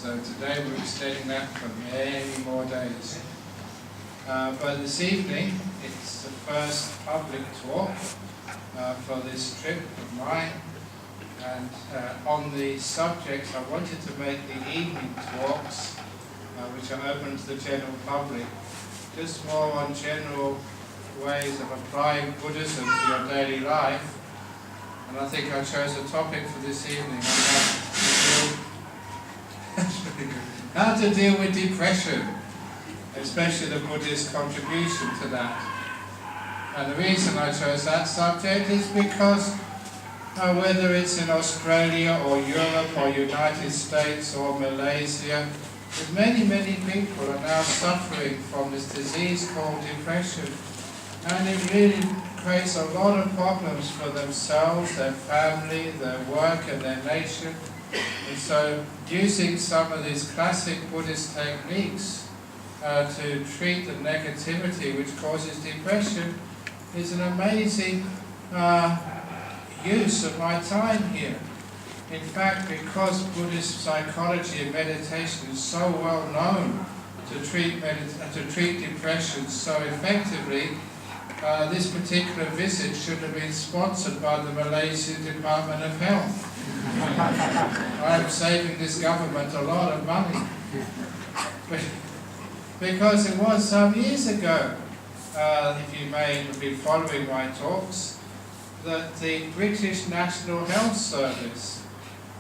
So today we're extending that for many more days. But this evening, it's the first public talk for this trip of mine. And on the subjects, I wanted to make the evening talks, which are open to the general public, just more on general ways of applying Buddhism to your daily life. And I think I chose a topic for this evening on how to deal with depression, especially the Buddhist contribution to that. And the reason I chose that subject is because whether it's in Australia or Europe or United States or Malaysia, many people are now suffering from this disease called depression. And it really creates a lot of problems for themselves, their family, their work and their nation. And so using some of these classic Buddhist techniques to treat the negativity which causes depression is an amazing use of my time here. In fact, because Buddhist psychology and meditation is so well known to treat depression so effectively, this particular visit should have been sponsored by the Malaysian Department of Health. I'm saving this government a lot of money. Because it was some years ago, if you may have been following my talks, that the British National Health Service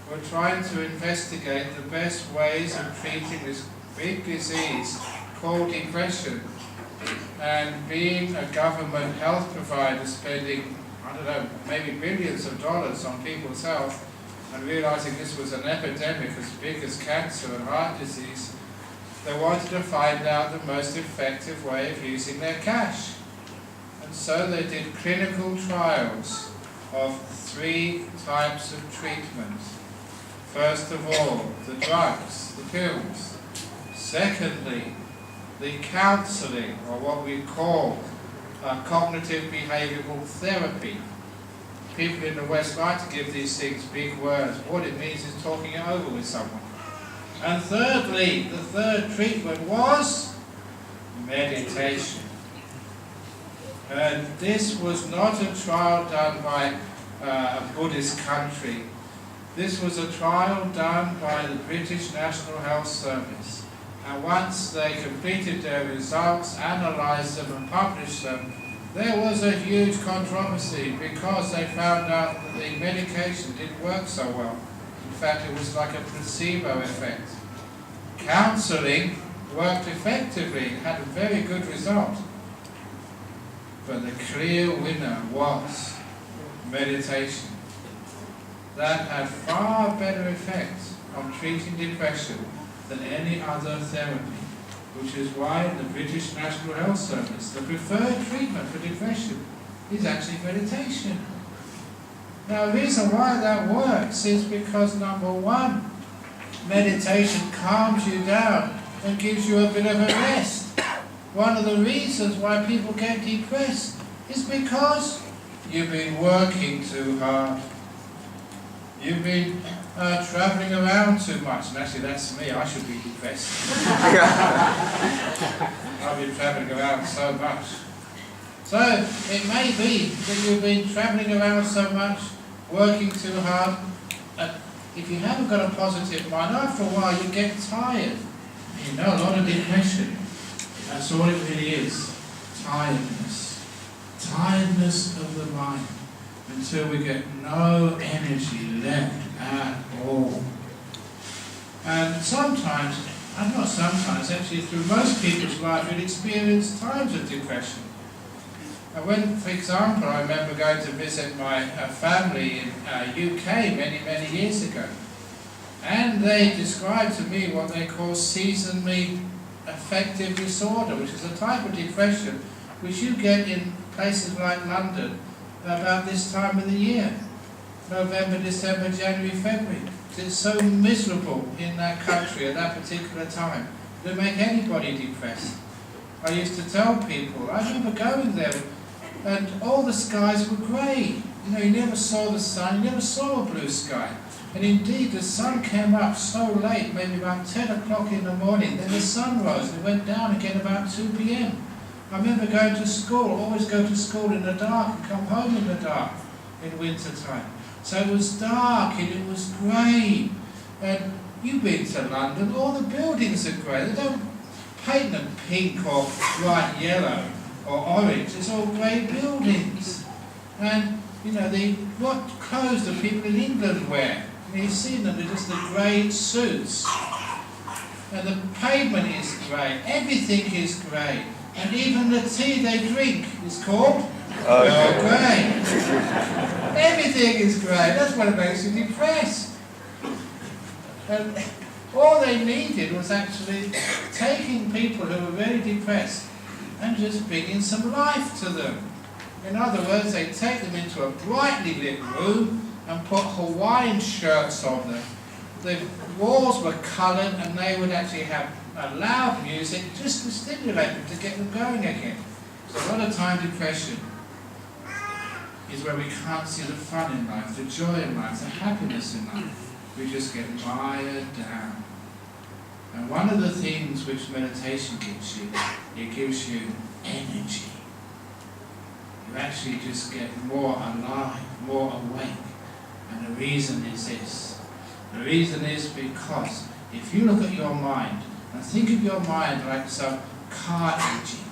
were trying to investigate the best ways of treating this big disease called depression. And being a government health provider spending, I don't know, maybe billions of dollars on people's health, and realizing this was an epidemic as big as cancer and heart disease, they wanted to find out the most effective way of using their cash. And so they did clinical trials of 3 types of treatment. First of all, the drugs, the pills. Secondly, the counseling, or what we call cognitive behavioral therapy. People in the West like to give these things big words. What it means is talking it over with someone. And thirdly, the third treatment was meditation. And this was not a trial done by a Buddhist country. This was a trial done by the British National Health Service. And once they completed their results, analysed them and published them, there was a huge controversy because they found out that the medication didn't work so well. In fact, it was like a placebo effect. Counselling worked effectively, had a very good result. But the clear winner was meditation. That had far better effects on treating depression than any other therapy, which is why the British National Health Service, the preferred treatment for depression is actually meditation. Now the reason why that works is because number one, meditation calms you down and gives you a bit of a rest. One of the reasons why people get depressed is because you've been working too hard. You've been travelling around too much, and actually that's me, I should be depressed. I've been travelling around so much. So it may be that you've been travelling around so much, working too hard. If you haven't got a positive mind, after a while you get tired. You know, a lot of depression. That's all it really is. Tiredness. Tiredness of the mind. Until we get no energy left at all. And sometimes, and not sometimes, actually through most people's life, we'll experience times of depression. And when, for example, I remember going to visit my family in UK many years ago, and they described to me what they call seasonally affective disorder, which is a type of depression which you get in places like London about this time of the year, November, December, January, February. It's so miserable in that country at that particular time. It'll make anybody depressed. I used to tell people, I remember going there and all the skies were grey. You know, you never saw the sun, you never saw a blue sky. And indeed, the sun came up so late, maybe about 10 o'clock in the morning, then the sun rose and it went down again about 2 p.m. I remember going to school, always go to school in the dark and come home in the dark in winter time. So it was dark and it was grey. And you've been to London, all the buildings are grey. They don't paint them pink or bright yellow or orange. It's all grey buildings. And, you know, what clothes do people in England wear? You've seen them, they're just the grey suits. And the pavement is grey, everything is grey. And even the tea they drink is called Earl Grey. Everything is grey, that's what makes you depressed. And all they needed was actually taking people who were very depressed and just bringing some life to them. In other words, they take them into a brightly lit room and put Hawaiian shirts on them. The walls were coloured and they would actually have loud music just to stimulate them, to get them going again. So a lot of time depression is where we can't see the fun in life, the joy in life, the happiness in life. We just get mired down. And one of the things which meditation gives you, it gives you energy. You actually just get more alive, more awake. And the reason is this. The reason is because if you look at your mind, and think of your mind like some car engine.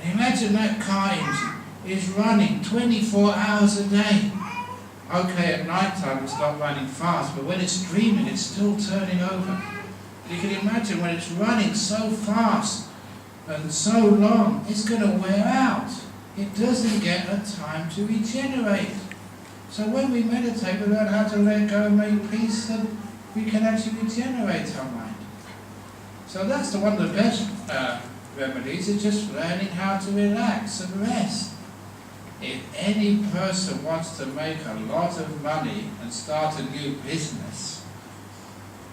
And imagine that car engine is running 24 hours a day. Okay, at night time it's not running fast, but when it's dreaming it's still turning over. You can imagine when it's running so fast and so long, it's going to wear out. It doesn't get a time to regenerate. So when we meditate, we learn how to let go and make peace, and we can actually regenerate our mind. So that's one of the best remedies, is just learning how to relax and rest. If any person wants to make a lot of money and start a new business,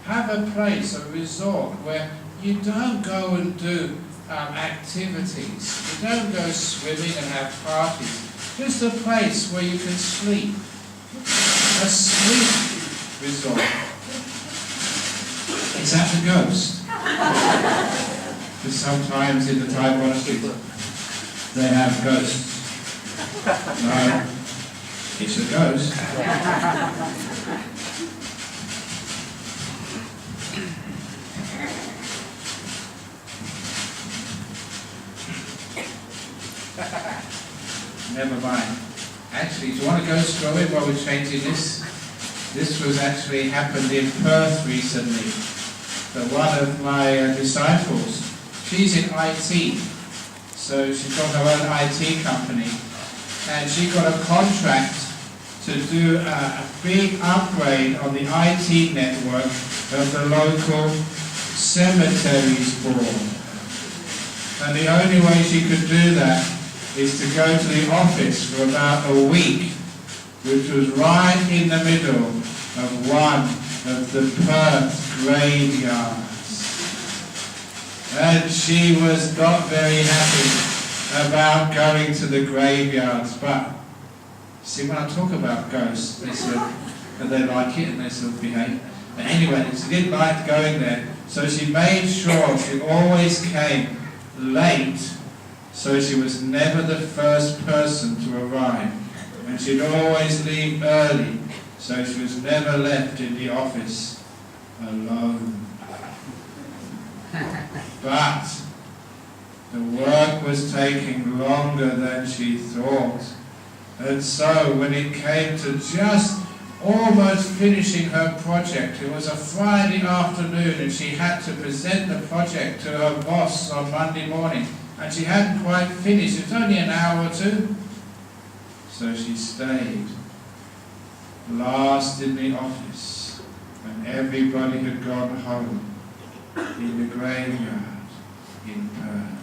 have a place, a resort, where you don't go and do activities. You don't go swimming and have parties. Just a place where you can sleep. A sleep resort. Is that the ghost? Because sometimes in the Thai monasteries they have ghosts. No, it's a ghost. Never mind. Actually, do you want to go through it while we're changing this? This was actually happened in Perth recently. But one of my disciples, she's in IT. So she's got her own IT company. And she got a contract to do a big upgrade on the IT network of the local cemeteries board. And the only way she could do that is to go to the office for about a week, which was right in the middle of one of the Perth graveyards. And she was not very happy about going to the graveyards. But see, when I talk about ghosts, they said that they like it and they sort of behave. But anyway, she didn't like going there, so she made sure she always came late, so she was never the first person to arrive. And she'd always leave early, so she was never left in the office alone. But the work was taking longer than she thought. And so when it came to just almost finishing her project, it was a Friday afternoon and she had to present the project to her boss on Monday morning. And she hadn't quite finished, it was only an hour or two. So she stayed last in the office when everybody had gone home in the graveyard in Perth.